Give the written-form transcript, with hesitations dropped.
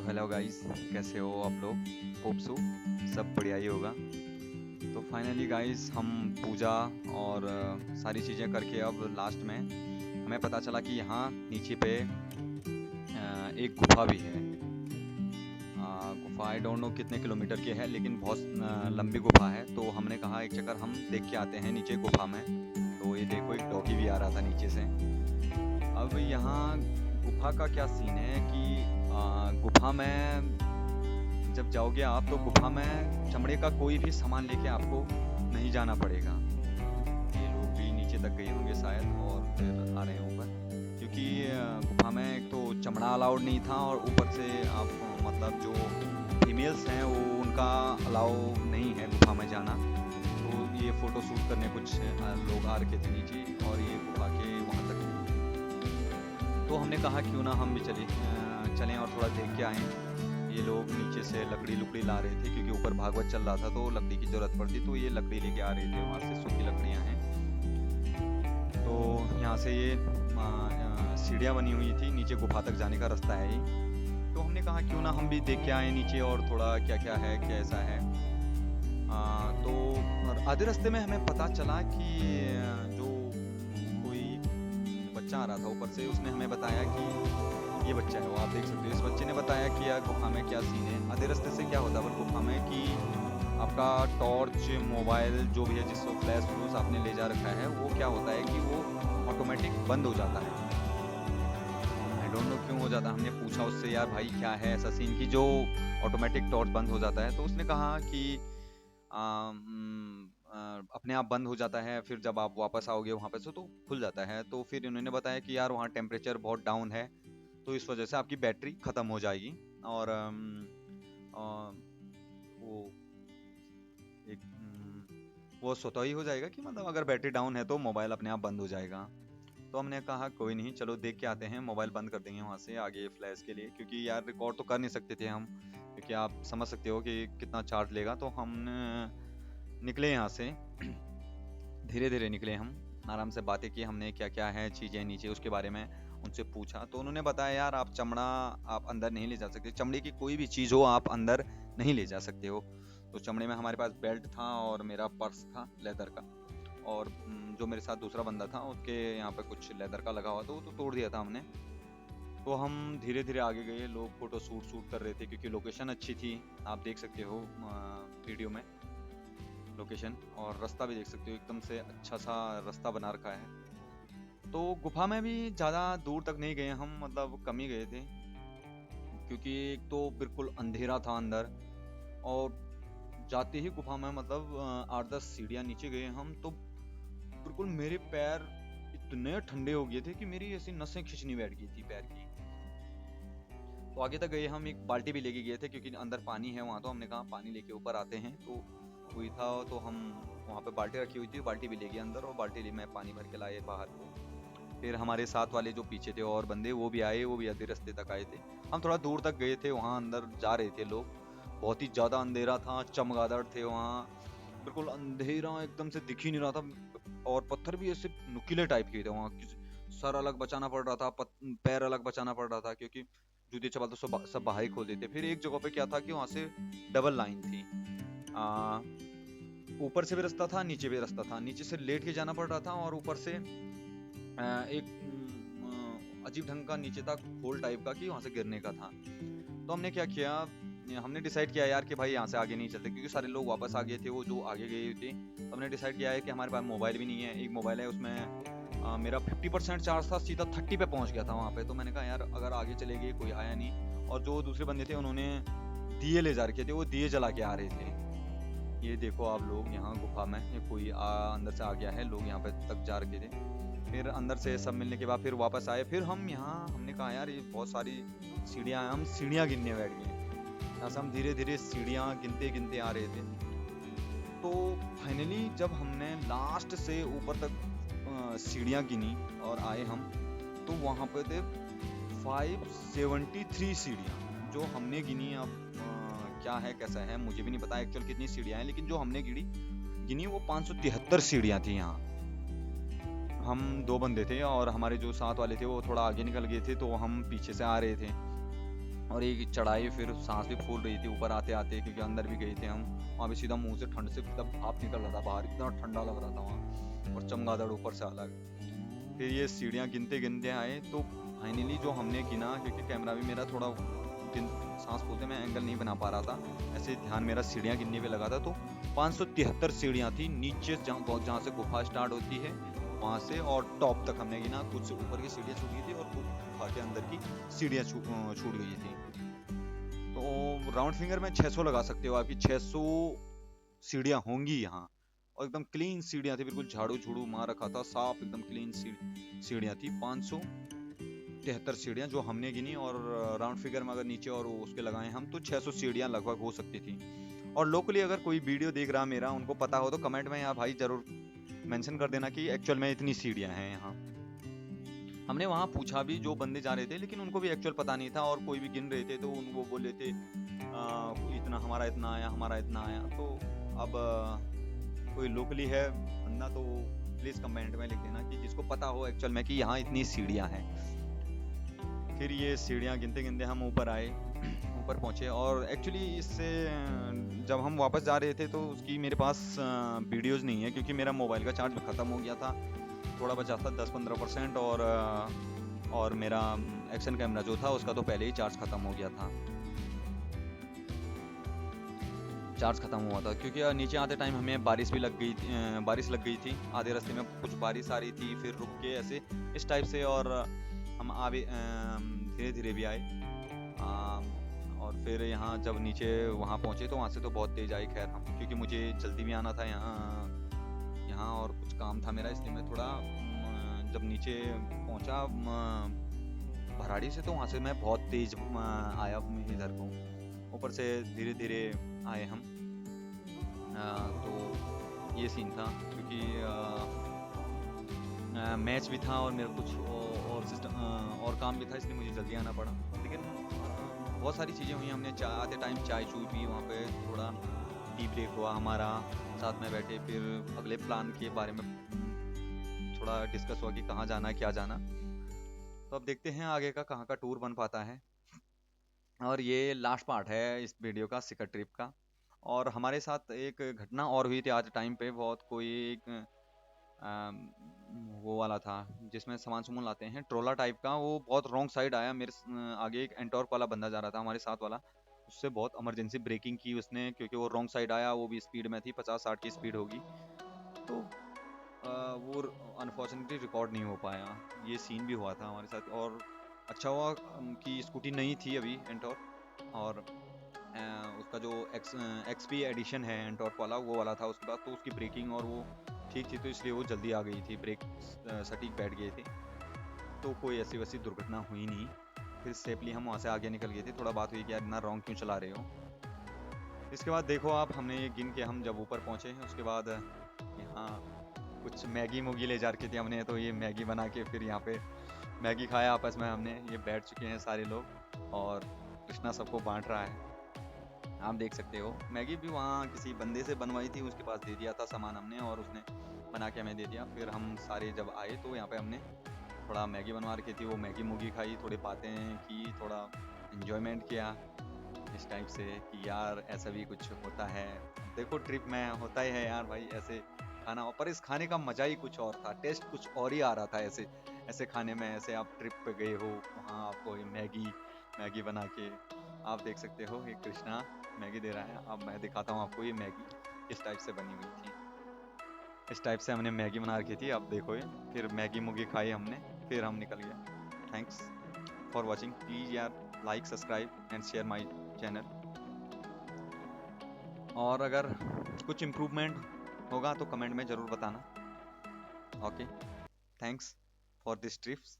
Hello guys, कैसे हो आप लोग? होप सो सब बढ़िया ही होगा। तो फाइनली गाइस हम पूजा और सारी चीज़ें करके अब लास्ट में हमें पता चला कि यहाँ नीचे पे एक गुफा भी है। गुफा आई डोंट नो कितने किलोमीटर की है, लेकिन बहुत लंबी गुफा है। तो हमने कहा एक चक्कर हम देख के आते हैं नीचे गुफा में। तो ये देखो, एक डॉगी भी आ रहा था नीचे से। अब यहाँ गुफा का क्या सीन है कि गुफा में जब जाओगे आप तो गुफा में चमड़े का कोई भी सामान लेके आपको नहीं जाना पड़ेगा। ये लोग भी नीचे तक गए होंगे शायद और फिर आ रहे हैं ऊपर, क्योंकि गुफा में एक तो चमड़ा अलाउड नहीं था और ऊपर से आप मतलब जो फीमेल्स हैं वो उनका अलाउ नहीं है गुफा में जाना। तो ये फ़ोटो शूट करने कुछ लोग आ रखे थे नीचे और ये गुफा के वहाँ तक। तो हमने कहा क्यों ना हम भी चलें और थोड़ा देख के आएँ। ये लोग नीचे से लकड़ी लुकड़ी ला रहे थे, क्योंकि ऊपर भागवत चल रहा था तो लकड़ी की ज़रूरत पड़ती, तो ये लकड़ी लेके आ रहे थे, वहाँ से सूखी लकड़ियाँ हैं। तो यहाँ से ये सीढ़ियाँ बनी हुई थी, नीचे गुफा तक जाने का रास्ता है ये। तो हमने कहा क्यों ना हम भी देख के आए नीचे और थोड़ा क्या क्या है कैसा है। तो और आधे रास्ते में हमें पता चला कि जो कोई बच्चा आ रहा था ऊपर से, उसने हमें बताया कि ये बच्चा है, वो आप देख सकते हो। इस बच्चे ने बताया कि यार गुफा में क्या सीन है। आधे रास्ते से क्या होता है पर गुफा में कि आपका टॉर्च मोबाइल जो भी है, जिसको फ्लैश फ्लूस आपने ले जा रखा है, वो क्या होता है कि वो ऑटोमेटिक बंद हो जाता है। आई डोंट नो क्यों हो जाता। हमने पूछा उससे, यार भाई क्या है ऐसा सीन कि जो ऑटोमेटिक टॉर्च बंद हो जाता है? तो उसने कहा कि अपने आप बंद हो जाता है, फिर जब आप वापस आओगे वहाँ पे से तो खुल जाता है। तो फिर इन्होंने बताया कि यार वहाँ टेम्परेचर बहुत डाउन है, तो इस वजह से आपकी बैटरी ख़त्म हो जाएगी और वो एक वो स्वतः ही हो जाएगा कि मतलब अगर बैटरी डाउन है तो मोबाइल अपने आप बंद हो जाएगा। तो हमने कहा कोई नहीं, चलो देख के आते हैं। मोबाइल बंद कर देंगे वहाँ से आगे फ्लैश के लिए, क्योंकि यार रिकॉर्ड तो कर नहीं सकते थे हम, क्योंकि आप समझ सकते हो कि कितना चार्ज लेगा। तो हम निकले यहाँ से धीरे धीरे निकले हम, आराम से बातें की हमने, क्या क्या है चीज़ें नीचे उसके बारे में उनसे पूछा। तो उन्होंने बताया यार आप चमड़ा आप अंदर नहीं ले जा सकते, चमड़े की कोई भी चीज़ हो आप अंदर नहीं ले जा सकते हो। तो चमड़े में हमारे पास बेल्ट था और मेरा पर्स था लेदर का, और जो मेरे साथ दूसरा बंदा था उसके यहाँ पे कुछ लेदर का लगा हुआ था, वो तो तोड़ दिया था हमने। तो हम धीरे धीरे आगे गए, लोग फोटो शूट कर रहे थे क्योंकि लोकेशन अच्छी थी। आप देख सकते हो वीडियो में लोकेशन, और रास्ता भी देख सकते हो, एकदम से अच्छा सा रास्ता बना रखा है। तो गुफा में भी ज़्यादा दूर तक नहीं गए हम, मतलब कम ही गए थे, क्योंकि एक तो बिल्कुल अंधेरा था अंदर। और जाते ही गुफा में मतलब 8-10 सीढ़ियाँ नीचे गए हम, तो बिल्कुल मेरे पैर इतने ठंडे हो गए थे कि मेरी ऐसी नसें खिंचनी बैठ गई थी पैर की। तो आगे तक गए हम, एक बाल्टी भी लेके गए थे क्योंकि अंदर पानी है वहाँ। तो हमने कहा पानी लेके ऊपर आते हैं, तो कोई था तो हम वहाँ पे बाल्टी रखी हुई थी, बाल्टी भी ले गए अंदर और बाल्टी में पानी भर के लाए बाहर को। फिर हमारे साथ वाले जो पीछे थे और बंदे, वो भी आए, वो भी आधे रास्ते तक आए थे। हम थोड़ा दूर तक गए थे, वहाँ अंदर जा रहे थे लोग। बहुत ही ज़्यादा अंधेरा था, चमगादड़ थे वहाँ, बिल्कुल अंधेरा, एकदम से दिख ही नहीं रहा था। और पत्थर भी ऐसे नुकीले टाइप के थे वहाँ, सर अलग बचाना पड़ रहा था, पैर अलग बचाना पड़ रहा था, क्योंकि जूते चप्पल तो सब बाहर ही खोल देते। फिर एक जगह पे क्या था कि वहाँ से डबल लाइन थी, आ, ऊपर से भी रास्ता था, नीचे भी रास्ता था। नीचे से लेट के जाना पड़ रहा था और ऊपर से एक अजीब ढंग का नीचे था, होल टाइप का, कि वहाँ से गिरने का था। तो हमने क्या किया, हमने डिसाइड किया यार कि भाई यहाँ से आगे नहीं चलते, क्योंकि सारे लोग वापस आ गए थे, वो जो आगे गए थे। तो हमने डिसाइड किया है कि हमारे पास मोबाइल भी नहीं है। एक मोबाइल है, उसमें मेरा 50% चार्ज था, सीधा 30 पे पहुँच गया था वहाँ पे। तो मैंने कहा यार अगर आगे चले गए, कोई आया नहीं। और जो दूसरे बंदे थे उन्होंने दिए ले जा रखे थे, वो दिए जला के आ रहे थे। ये देखो आप लोग, यहाँ गुफा में ये कोई अंदर से आ गया है, लोग यहाँ पे तक जा रखे थे। फिर अंदर से सब मिलने के बाद फिर वापस आए। फिर हम यहाँ, हमने कहा यार ये बहुत सारी सीढ़ियाँ हैं, हम सीढ़ियाँ गिनने बैठ गए। यहाँ से हम धीरे धीरे सीढ़ियाँ गिनते गिनते आ रहे थे। तो फाइनली जब हमने लास्ट से ऊपर तक सीढ़ियाँ गिनी और आए हम, तो वहाँ पे थे 573 सीढ़ियाँ जो हमने गिनी। अब क्या है कैसा है मुझे भी नहीं पता एक्चुअल कितनी सीढ़ियाँ हैं, लेकिन जो हमने गिनी वो 573 सीढ़ियाँ थी यहाँ। हम दो बंदे थे और हमारे जो साथ वाले थे वो थोड़ा आगे निकल गए थे, तो हम पीछे से आ रहे थे। और एक चढ़ाई, फिर सांस भी फूल रही थी ऊपर आते आते, क्योंकि अंदर भी गए थे हम। वहाँ भी सीधा मुंह से ठंड से एकदम भाप निकल रहा था बाहर, इतना ठंडा लग रहा था वहाँ, और चमगादड़ ऊपर से अलग। फिर ये सीढ़ियाँ गिनते गिनते आए तो फाइनली जो हमने गिना, क्योंकि कैमरा भी मेरा थोड़ा सांस फूलते मैं एंगल नहीं बना पा रहा था, ऐसे ध्यान मेरा सीढ़ियाँ गिनने पे लगा था, तो 573 सीढ़ियाँ थी नीचे, जहाँ से गुफा स्टार्ट होती है वहाँ से और टॉप तक हमने गिना। कुछ ऊपर की सीढ़ियाँ छूट गई थी और कुछ गुफा के अंदर की सीढ़ियाँ छूट गई थी। तो राउंड फिंगर में 600 लगा सकते हो, आपकी 600 सीढ़ियाँ होंगी यहाँ, और एकदम क्लीन सीढ़ियाँ थी, बिल्कुल झाड़ू झूड़ू मार रखा था, साफ एकदम क्लीन सीढ़ियाँ थी। 573 सीढ़ियाँ जो हमने गिनी, और राउंड फिगर में अगर नीचे और उसके लगाए हम तो 600 सीढ़ियाँ लगभग हो सकती थी। और लोकली अगर कोई वीडियो देख रहा मेरा, उनको पता हो तो कमेंट में यार भाई जरूर मेंशन कर देना कि एक्चुअल में इतनी सीढ़ियाँ हैं यहाँ। हमने वहाँ पूछा भी जो बंदे जा रहे थे, लेकिन उनको भी एक्चुअल पता नहीं था, और कोई भी गिन रहे थे तो वो बोल रहे थे इतना हमारा इतना आया, हमारा इतना आया। तो अब कोई लोकली है बंदा तो प्लीज़ कमेंट में लिख देना कि जिसको पता हो एक्चुअल में कि यहाँ इतनी सीढ़ियाँ हैं। फिर ये सीढ़ियाँ गिनते गिनते हम ऊपर आए, ऊपर पहुँचे, और एक्चुअली इससे जब हम वापस जा रहे थे तो उसकी मेरे पास वीडियोज़ नहीं है, क्योंकि मेरा मोबाइल का चार्ज ख़त्म हो गया था, थोड़ा बचा था 10-15%, और मेरा एक्शन कैमरा जो था उसका तो पहले ही चार्ज ख़त्म हो गया था, चार्ज ख़त्म हुआ था। क्योंकि नीचे आते टाइम हमें बारिश भी लग गई थी, आधे रास्ते में कुछ बारिश आ रही थी, फिर रुक के ऐसे इस टाइप से, और हम आगे धीरे धीरे भी आए, और फिर यहाँ जब नीचे वहाँ पहुँचे तो वहाँ से तो बहुत तेज़ आई। खैर हम, क्योंकि मुझे जल्दी भी आना था यहाँ और कुछ काम था मेरा, इसलिए मैं थोड़ा जब नीचे पहुँचा भराड़ी से, तो वहाँ से मैं बहुत तेज़ आया इधर को, ऊपर से धीरे धीरे आए हम। तो ये सीन था, क्योंकि मैच भी था और मेरा कुछ और सिस्टम और काम भी था, इसलिए मुझे जल्दी आना पड़ा। लेकिन बहुत सारी चीज़ें हुई, हमने आते टाइम चाय चूई पी, वहाँ पे थोड़ा टी ब्रेक हुआ हमारा, साथ में बैठे, फिर अगले प्लान के बारे में थोड़ा डिस्कस हुआ कि कहाँ जाना है, क्या जाना। तो अब देखते हैं आगे का कहाँ का टूर बन पाता है। और ये लास्ट पार्ट है इस वीडियो का, सिकर ट्रिप का। और हमारे साथ एक घटना और हुई थी आज टाइम पे, बहुत कोई एक वो वाला था जिसमें सामान सुमान लाते हैं, ट्रोला टाइप का, वो बहुत रॉन्ग साइड आया मेरे आगे। एक एंटॉर्क वाला बंदा जा रहा था हमारे साथ वाला, उससे बहुत इमरजेंसी ब्रेकिंग की उसने, क्योंकि वो रॉन्ग साइड आया, वो भी स्पीड में थी, 50-60 की स्पीड होगी। तो वो अनफॉर्चुनेटली रिकॉर्ड नहीं हो पाया, ये सीन भी हुआ था हमारे साथ। और अच्छा हुआ कि स्कूटी नहीं थी अभी एंटॉर्क, और उसका जो एक्सपी एडिशन है एंटॉर्क वाला, वो वाला था उसके बाद, तो उसकी ब्रेकिंग और वो ठीक थी, तो इसलिए वो जल्दी आ गई थी, ब्रेक सटीक बैठ गए थे, तो कोई ऐसी वैसी दुर्घटना हुई नहीं। फिर सेफली हम वहाँ से आगे निकल गए थे। थोड़ा बात हुई कि यार इतना रॉन्ग क्यों चला रहे हो। इसके बाद देखो आप, हमने ये गिन के हम जब ऊपर पहुँचे हैं, उसके बाद यहाँ कुछ मैगी मूगी ले जा रखी थी हमने, तो ये मैगी बना के फिर यहाँ पे मैगी खाया आपस में हमने। ये बैठ चुके हैं सारे लोग, और कृष्णा सबको बांट रहा है, आप देख सकते हो। मैगी भी वहाँ किसी बंदे से बनवाई थी, उसके पास दे दिया था सामान हमने, और उसने बना के हमें दे दिया। फिर हम सारे जब आए तो यहाँ पे हमने थोड़ा मैगी बनवा रखी थी, वो मैगी मूगी खाई, थोड़ी बातें की, थोड़ा इन्जॉयमेंट किया इस टाइप से कि यार ऐसा भी कुछ होता है। देखो ट्रिप में होता ही है यार भाई ऐसे खाना, पर इस खाने का मज़ा ही कुछ और था, टेस्ट कुछ और ही आ रहा था ऐसे ऐसे खाने में। ऐसे आप ट्रिप पे गए हो, वहाँ आपको ये मैगी बना के, आप देख सकते हो ये कृष्णा मैगी दे रहा है। अब मैं दिखाता हूँ आपको ये मैगी किस टाइप से बनी हुई थी। इस टाइप से हमने मैगी बना रखी थी, अब देखो ये। फिर मैगी मुगी खाई हमने, फिर हम निकल गए। थैंक्स फॉर वॉचिंग, प्लीज़ यार like subscribe and share my channel. और अगर कुछ इम्प्रूवमेंट होगा तो कमेंट में ज़रूर बताना। Okay, thanks for this trips.